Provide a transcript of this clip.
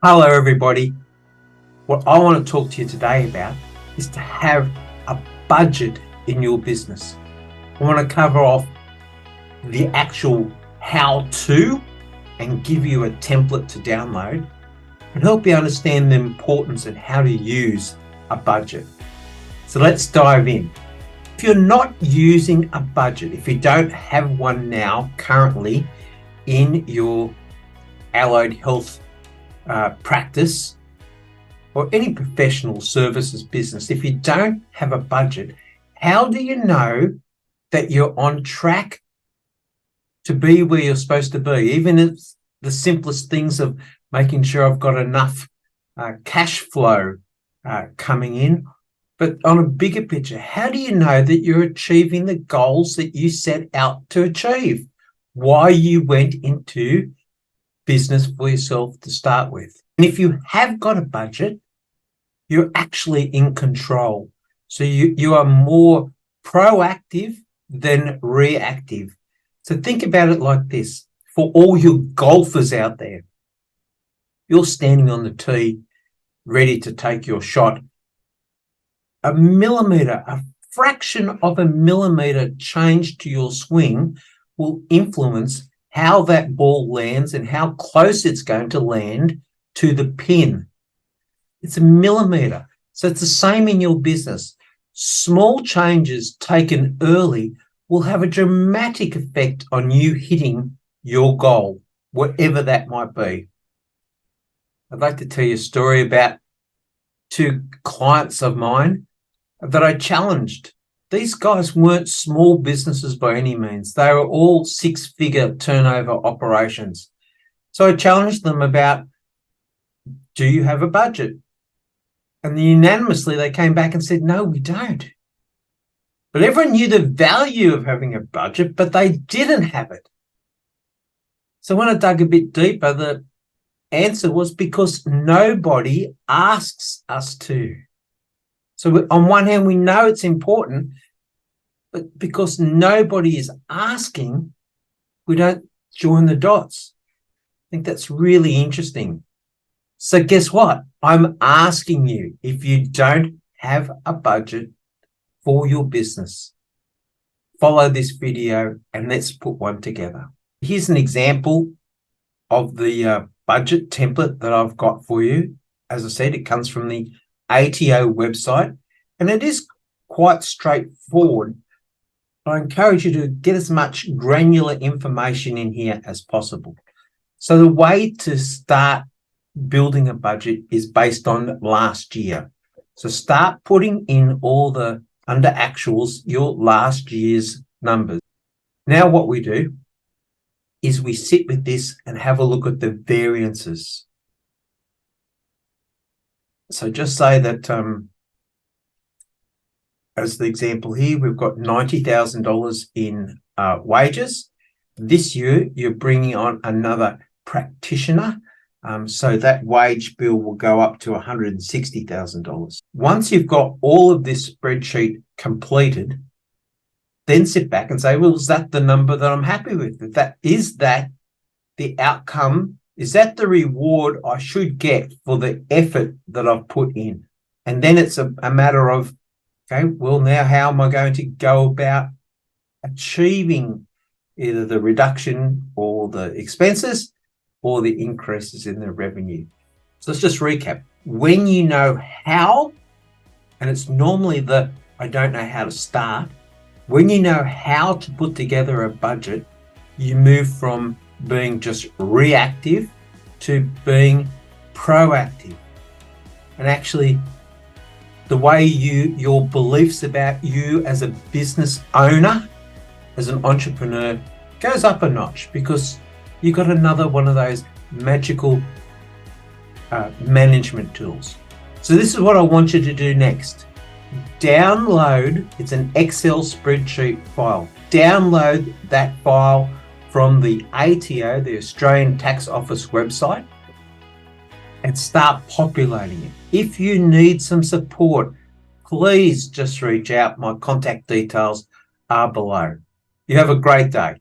Hello, everybody. What I want to talk to you today about is to have a budget in your business. I want to cover off the actual how-to and give you a template to download and help you understand the importance and how to use a budget. So let's dive in. If you're not using a budget, if you don't have one now currently in your allied health practice or any professional services business, if you don't have a budget, how do you know that you're on track to be where you're supposed to be? Even if the simplest things of making sure I've got enough cash flow coming in, but on a bigger picture, how do you know that you're achieving the goals that you set out to achieve? Why you went into business for yourself to start with. And if you have got a budget, you're actually in control. So you are more proactive than reactive. So think about it like this. For all your golfers out there, you're standing on the tee, ready to take your shot. A millimeter, a fraction of a millimeter change to your swing will influence how that ball lands and how close it's going to land to the pin. It's a millimeter. So it's the same in your business. Small changes taken early will have a dramatic effect on you hitting your goal, whatever that might be. I'd like to tell you a story about two clients of mine that I challenged. These guys weren't small businesses by any means. They were all six-figure turnover operations. So I challenged them about, do you have a budget? And unanimously, they came back and said, no, we don't. But everyone knew the value of having a budget, but they didn't have it. So when I dug a bit deeper, the answer was because nobody asks us to. So on one hand, we know it's important, but because nobody is asking, we don't join the dots. I think that's really interesting. So guess what? I'm asking you, if you don't have a budget for your business, follow this video and let's put one together. Here's an example of the budget template that I've got for you. As I said, it comes from the ATO website, and it is quite straightforward. I encourage you to get as much granular information in here as possible. So the way to start building a budget is based on last year. So start putting in all the under actuals, your last year's numbers. Now what we do is we sit with this and have a look at the variances. So just say that, as the example here, we've got $90,000 in wages. This year, you're bringing on another practitioner. So that wage bill will go up to $160,000. Once you've got all of this spreadsheet completed, then sit back and say, well, is that the number that I'm happy with? Is that the outcome? Is that the reward I should get for the effort that I've put in? And then it's a matter of, okay, well, now how am I going to go about achieving either the reduction or the expenses or the increases in the revenue? So let's just recap. When you know how, and it's normally the I don't know how to start, when you know how to put together a budget, you move from being just reactive to being proactive. And actually, the way your beliefs about you as a business owner, as an entrepreneur, goes up a notch because you got another one of those magical management tools. So this is what I want you to do next. Download, it's an Excel spreadsheet file. Download that file from the ATO, the Australian Tax Office website, and start populating it. If you need some support, please just reach out. My contact details are below. You have a great day.